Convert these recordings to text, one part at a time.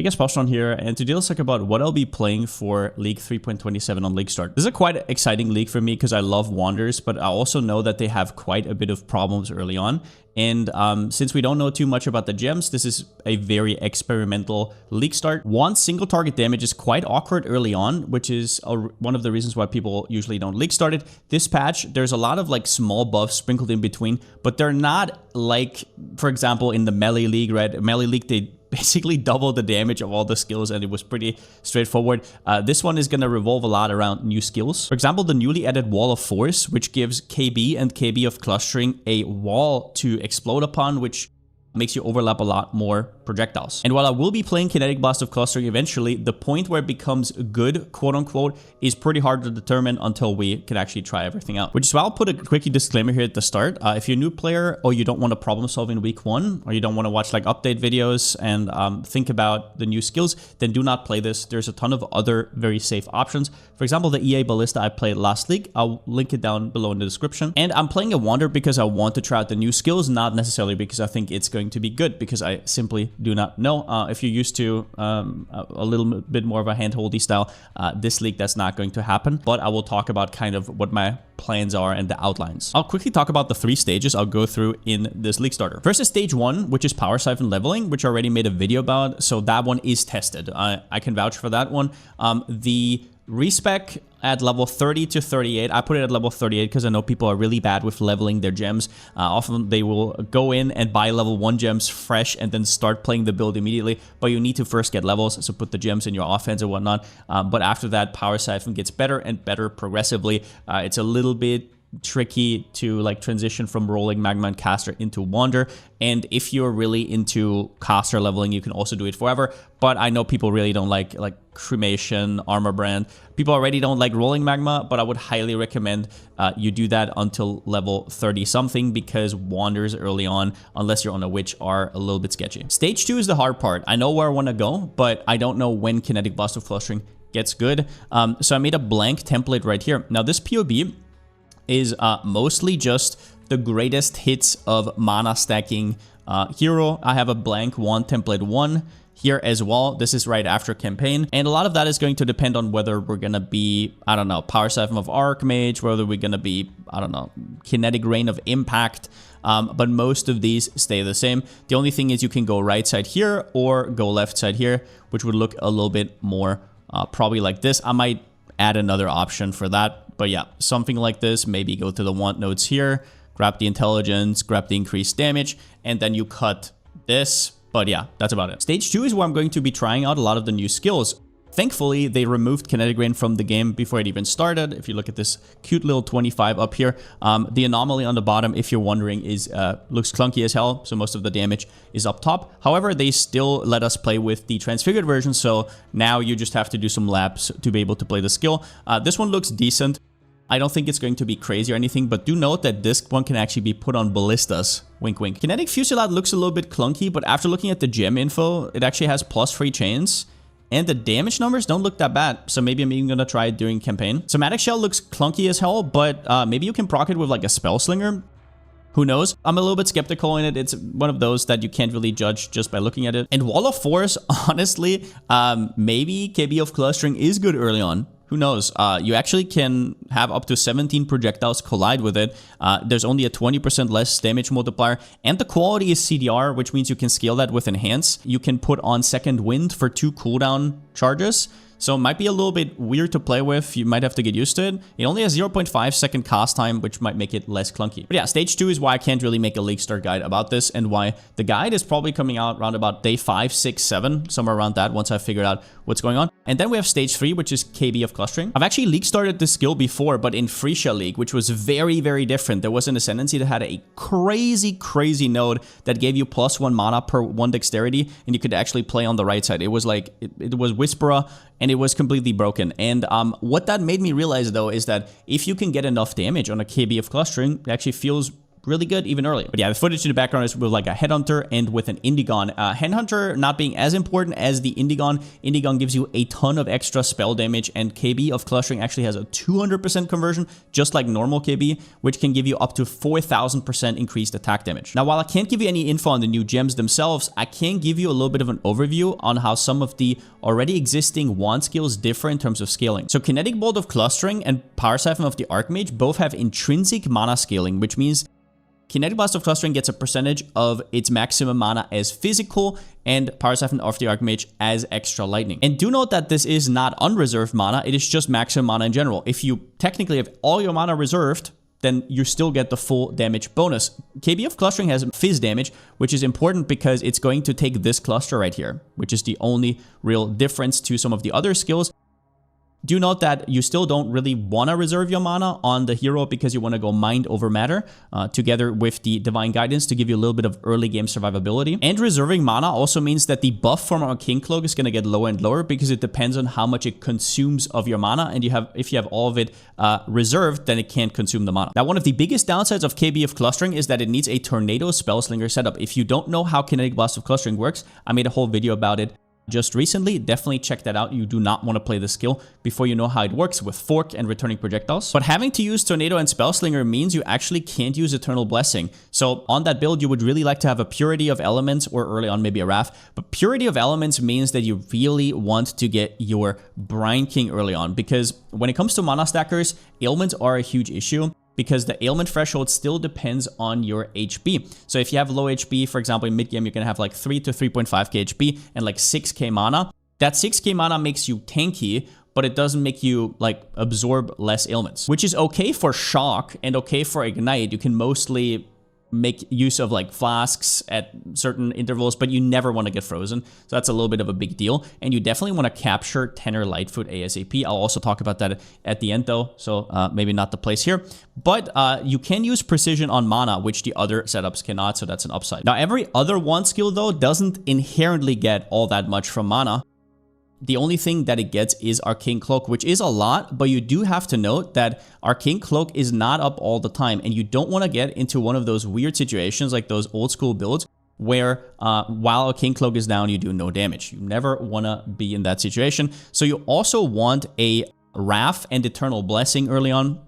Hey guys, Palsteron here, and today let's talk about what I'll be playing for League 3.27 on Leaguestart. This is a quite exciting league for me because I love Wanders, but I also know that they have quite a bit of problems early on. And since we don't know too much about the gems, this is a very experimental Leaguestart. One single target damage is quite awkward early on, which is one of the reasons why people usually don't Leaguestart it. This patch, there's a lot of like small buffs sprinkled in between, but they're not like, for example, in the Melee League, right? Melee League, they basically double the damage of all the skills, and it was pretty straightforward. This one is going to revolve a lot around new skills. For example, the newly added Wall of Force, which gives KB and KB of Clustering a wall to explode upon, which makes you overlap a lot more projectiles. And while I will be playing Kinetic Blast of Clustering eventually, the point where it becomes good, quote unquote, is pretty hard to determine until we can actually try everything out. Which is why I'll put a quick disclaimer here at the start. If you're a new player or you don't want to problem solve in week 1, or you don't want to watch like update videos and think about the new skills, then do not play this. There's a ton of other very safe options. For example, the EA Ballista I played last league, I'll link it down below in the description. And I'm playing a Wander because I want to try out the new skills, not necessarily because I think it's going to be good, because I simply do not know. If you're used to a little bit more of a hand-holdy style, this league, that's not going to happen. But I will talk about kind of what my plans are and the outlines. I'll quickly talk about the 3 stages I'll go through in this league starter. First is stage 1, which is Power Siphon leveling, which I already made a video about, so that one is tested. I can vouch for that one. The respec at level 30 to 38, I put it at level 38 because I know people are really bad with leveling their gems. Often they will go in and buy level 1 gems fresh and then start playing the build immediately, but you need to first get levels, so put the gems in your offense and whatnot. But after that, Power Siphon gets better and better progressively. It's a little bit tricky to like transition from rolling magma and caster into wander, and if you're really into caster leveling, you can also do it forever. But I know people really don't like cremation, armor brand. People already don't like rolling magma, but I would highly recommend you do that until level 30 something, because wanders early on, unless you're on a witch, are a little bit sketchy. Stage 2 is the hard part. I know where I want to go, but I don't know when Kinetic Blast of Clustering gets good. So I made a blank template right here. Now this POB is mostly just the greatest hits of mana stacking hero. I have a blank wand template 1 here as well. This is right after campaign, and a lot of that is going to depend on whether we're gonna be, I don't know, Power Siphon of Archmage, whether we're gonna be, I don't know, Kinetic Rain of Impact. But most of these stay the same. The only thing is you can go right side here or go left side here, which would look a little bit more probably like this. I might add another option for that. But yeah, something like this. Maybe go to the want nodes here, grab the intelligence, grab the increased damage, and then you cut this. But yeah, that's about it. Stage 2 is where I'm going to be trying out a lot of the new skills. Thankfully, they removed Kinetic Rain from the game before it even started. If you look at this cute little 25 up here, the anomaly on the bottom, if you're wondering, is looks clunky as hell, so most of the damage is up top. However, they still let us play with the transfigured version, so now you just have to do some laps to be able to play the skill. This one looks decent. I don't think it's going to be crazy or anything, but do note that this one can actually be put on ballistas. Wink, wink. Kinetic Fusillade looks a little bit clunky, but after looking at the gem info, it actually has +3 chains. And the damage numbers don't look that bad, so maybe I'm even gonna try it during campaign. Somatic Shell looks clunky as hell, but maybe you can proc it with like a Spell Slinger. Who knows? I'm a little bit skeptical in it. It's one of those that you can't really judge just by looking at it. And Wall of Force, honestly, maybe KB of Clustering is good early on. Who knows? You actually can have up to 17 projectiles collide with it. There's only a 20% less damage multiplier, and the quality is CDR, which means you can scale that with Enhance. You can put on Second Wind for 2 cooldown charges. So it might be a little bit weird to play with. You might have to get used to it. It only has 0.5 second cast time, which might make it less clunky. But yeah, stage 2 is why I can't really make a League Start guide about this, and why the guide is probably coming out around about day 5, 6, 7, somewhere around that, once I figured out what's going on. And then we have stage 3, which is KB of Clustering. I've actually League started this skill before, but in Freesia League, which was very, very different. There was an Ascendancy that had a crazy node that gave you +1 mana per 1 dexterity, and you could actually play on the right side. It was like, it was Whisperer, and it was completely broken. And what that made me realize, though, is that if you can get enough damage on a KB of Clustering, it actually feels really good even earlier. But yeah, the footage in the background is with like a Headhunter and with an Indigon. Headhunter not being as important as the Indigon. Indigon gives you a ton of extra spell damage, and KB of Clustering actually has a 200% conversion, just like normal KB, which can give you up to 4,000% increased attack damage. Now, while I can't give you any info on the new gems themselves, I can give you a little bit of an overview on how some of the already existing wand skills differ in terms of scaling. So Kinetic Bolt of Clustering and Power Siphon of the Archmage both have intrinsic mana scaling, which means Kinetic Blast of Clustering gets a percentage of its maximum mana as physical, and Power Siphon of the Archmage as extra lightning. And do note that this is not unreserved mana, it is just maximum mana in general. If you technically have all your mana reserved, then you still get the full damage bonus. KB of Clustering has fizz damage, which is important because it's going to take this cluster right here, which is the only real difference to some of the other skills. Do note that you still don't really want to reserve your mana on the hero because you want to go Mind over Matter together with the Divine Guidance to give you a little bit of early game survivability. And reserving mana also means that the buff from our King Cloak is going to get lower and lower because it depends on how much it consumes of your mana. And if you have all of it reserved, then it can't consume the mana. Now, one of the biggest downsides of KB of Clustering is that it needs a Tornado Spellslinger setup. If you don't know how Kinetic Blast of Clustering works, I made a whole video about it just recently. Definitely check that out. You do not want to play the skill before you know how it works with Fork and returning projectiles. But having to use Tornado and Spellslinger means you actually can't use Eternal Blessing. So on that build, you would really like to have a Purity of Elements, or early on maybe a Wrath. But Purity of Elements means that you really want to get your Brine King early on, because when it comes to mana stackers, ailments are a huge issue, because the ailment threshold still depends on your HP. So if you have low HP, for example, in mid-game, you're going to have like 3 to 3.5k HP and like 6k mana. That 6k mana makes you tanky, but it doesn't make you like absorb less ailments, which is okay for Shock and okay for Ignite. You can mostly make use of like flasks at certain intervals, but you never want to get frozen. So that's a little bit of a big deal. And you definitely want to capture Tenor Lightfoot ASAP. I'll also talk about that at the end though, so maybe not the place here. But you can use Precision on mana, which the other setups cannot, so that's an upside. Now, every other wand skill though doesn't inherently get all that much from mana. The only thing that it gets is Arcane Cloak, which is a lot, but you do have to note that Arcane Cloak is not up all the time, and you don't want to get into one of those weird situations like those old school builds where while Arcane Cloak is down, you do no damage. You never want to be in that situation. So you also want a Wrath and Eternal Blessing early on,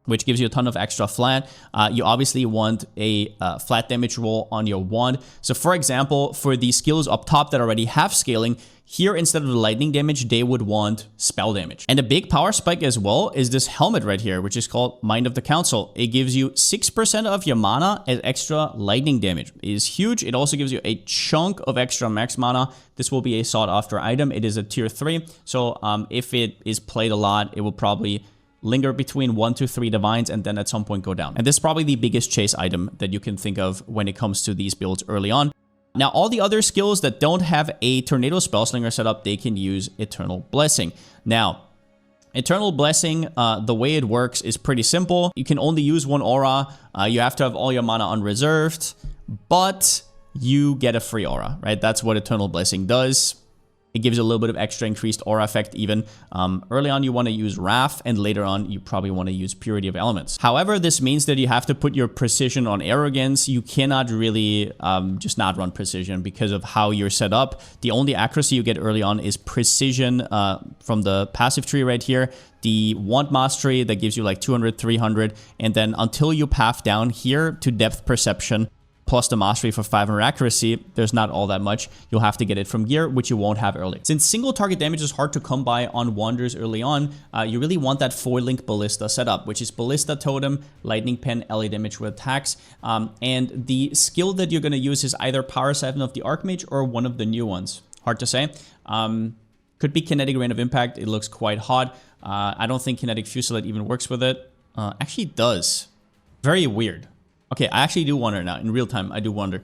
which gives you a ton of extra flat. You obviously want a flat damage roll on your wand. So for example, for the skills up top that already have scaling, here instead of the lightning damage, they would want spell damage. And a big power spike as well is this helmet right here, which is called Mind of the Council. It gives you 6% of your mana as extra lightning damage. It is huge. It also gives you a chunk of extra max mana. This will be a sought after item. It is a tier 3. So if it is played a lot, it will probably linger between 1 to 3 divines and then at some point go down. And this is probably the biggest chase item that you can think of when it comes to these builds early on. Now, all the other skills that don't have a Tornado Spellslinger setup, they can use Eternal Blessing. Now, Eternal Blessing, the way it works is pretty simple. You can only use one aura. You have to have all your mana unreserved, but you get a free aura, right? That's what Eternal Blessing does. It gives you a little bit of extra increased aura effect even. Early on, you want to use Wrath, and later on, you probably want to use Purity of Elements. However, this means that you have to put your Precision on Arrogance. You cannot really just not run Precision because of how you're set up. The only accuracy you get early on is Precision from the passive tree right here. The Wand Mastery that gives you like 200, 300, and then until you path down here to Depth Perception, plus the Mastery for 500 accuracy, there's not all that much. You'll have to get it from gear, which you won't have early. Since single target damage is hard to come by on Wanders early on, you really want that 4-link Ballista setup, which is Ballista Totem, Lightning Pen, LA damage with attacks. And the skill that you're going to use is either Power Siphon of the Archmage or one of the new ones. Hard to say. Could be Kinetic Rain of Impact. It looks quite hot. I don't think Kinetic Fusillade even works with it. Actually, it does. Very weird. Okay, I actually do wonder now. In real time, I do wonder.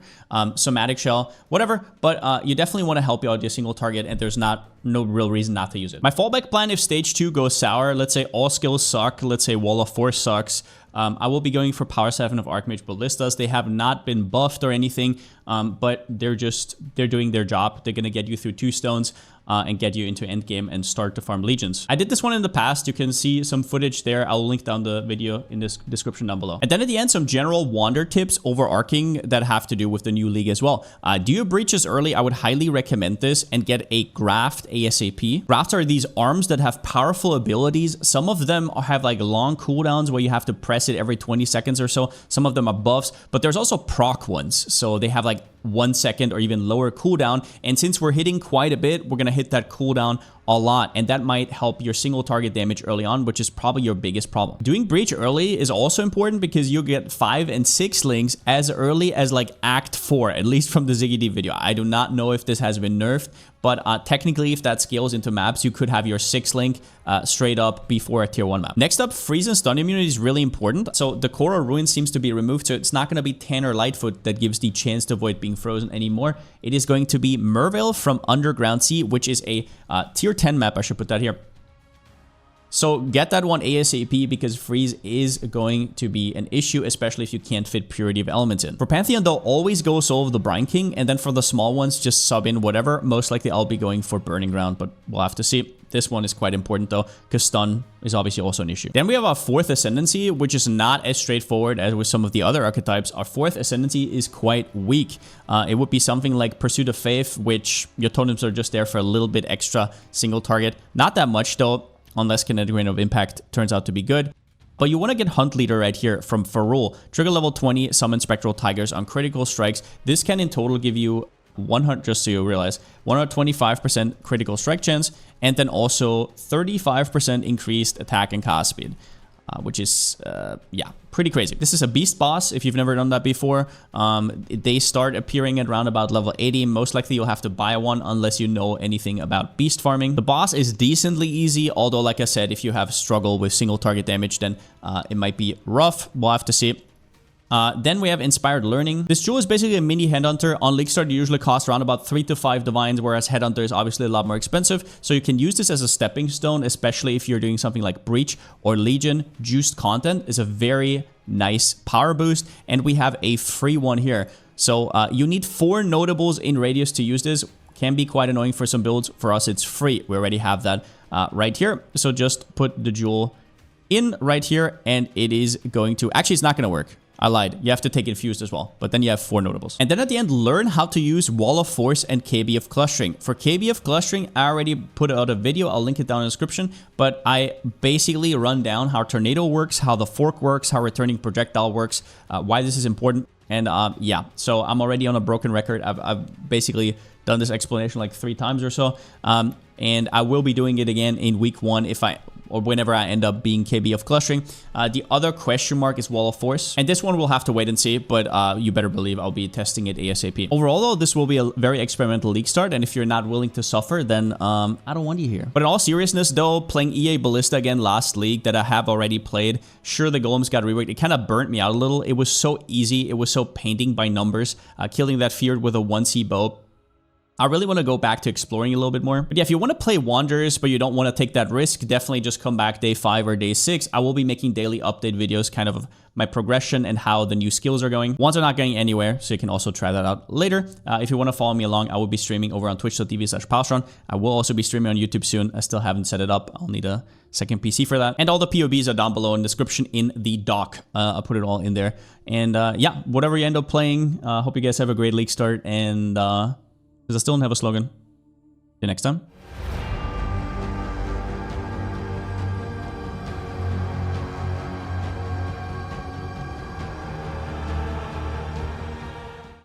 Somatic Shell, whatever. But you definitely want to help you out your single target, and there's no real reason not to use it. My fallback plan if stage 2 goes sour, let's say all skills suck, let's say Wall of Force sucks, I will be going for Power Siphon of Archmage Ballistas. They have not been buffed or anything. but they're doing their job. They're going to get you through 2 stones and get you into endgame and start to farm legions. I did this one in the past. You can see some footage there. I'll link down the video in this description down below. And then at the end, some general wander tips overarching that have to do with the new league as well. Do your breaches early. I would highly recommend this and get a graft ASAP. Grafts are these arms that have powerful abilities. Some of them have like long cooldowns where you have to press it every 20 seconds or so. Some of them are buffs, but there's also proc ones. So they have like 1 second or even lower cooldown. And since we're hitting quite a bit, we're going to hit that cooldown a lot, and that might help your single target damage early on, which is probably your biggest problem. Doing breach early is also important because you'll get 5 and 6 links as early as like Act 4, at least from the Ziggy D video. I do not know if this has been nerfed, but technically if that scales into maps, you could have your 6 link straight up before a tier 1 map. Next up, freeze and stun immunity is really important. So the Coral Ruin seems to be removed, so it's not going to be Tanner Lightfoot that gives the chance to avoid being frozen anymore. It is going to be Mervale from Underground Sea, which is a tier 10 map. I should put that here. So get that one ASAP because freeze is going to be an issue, especially if you can't fit Purity of Elements in. For Pantheon, they'll always go Soul of the Brine King, and then for the small ones, just sub in whatever. Most likely I'll be going for Burning Ground, but we'll have to see. This one is quite important though, because stun is obviously also an issue. Then we have our 4th Ascendancy, which is not as straightforward as with some of the other archetypes. Our 4th Ascendancy is quite weak. It would be something like Pursuit of Faith, which your totems are just there for a little bit extra single target. Not that much though, unless Kinetic Rain of Impact turns out to be good. But you want to get Hunt Leader right here from Ferrul. Trigger level 20, summon Spectral Tigers on critical strikes. This can in total give you 100, just so you realize, 125% critical strike chance, and then also 35% increased attack and cast speed, which is, yeah, pretty crazy. This is a beast boss, if you've never done that before. They start appearing at around about level 80. Most likely you'll have to buy one unless you know anything about beast farming. The boss is decently easy, although like I said, if you have struggle with single target damage, then it might be rough. We'll have to see. Then we have Inspired Learning. This jewel is basically a mini Headhunter. On Leaguestart, you usually cost around about 3 to 5 divines, whereas Headhunter is obviously a lot more expensive. So you can use this as a stepping stone, especially if you're doing something like Breach or Legion. Juiced content is a very nice power boost, and we have a free one here. So you need 4 notables in radius to use this. Can be quite annoying for some builds. For us, it's free. We already have that right here. So just put the jewel in right here, and it is going to... Actually, it's not going to work. I lied. You have to take Infused as well, but then you have 4 notables. And then at the end, learn how to use Wall of Force and KBF Clustering. For KBF Clustering, I already put out a video. I'll link it down in the description, but I basically run down how Tornado works, how the Fork works, how Returning Projectile works, why this is important. And yeah, so I'm already on a broken record. I've basically done this explanation like 3 times or so. And I will be doing it again in week 1 or whenever I end up being KBF clustering. The other question mark is Wall of Force. And this one we'll have to wait and see, but you better believe I'll be testing it ASAP. Overall though, this will be a very experimental league start, and if you're not willing to suffer, then I don't want you here. But in all seriousness though, playing EA Ballista again last league that I have already played, sure the golems got reworked. It kind of burnt me out a little. It was so easy. It was so painting by numbers. Killing that Feared with a 1C bow. I really want to go back to exploring a little bit more. But yeah, if you want to play Wanderers, but you don't want to take that risk, definitely just come back day 5 or day 6. I will be making daily update videos, kind of my progression and how the new skills are going. Wands are not going anywhere, so you can also try that out later. If you want to follow me along, I will be streaming over on twitch.tv/Palsteron. I will also be streaming on YouTube soon. I still haven't set it up. I'll need a second PC for that. And all the POBs are down below in the description in the doc. I'll put it all in there. And yeah, whatever you end up playing, hope you guys have a great league start. And... because I still don't have a slogan. See you next time.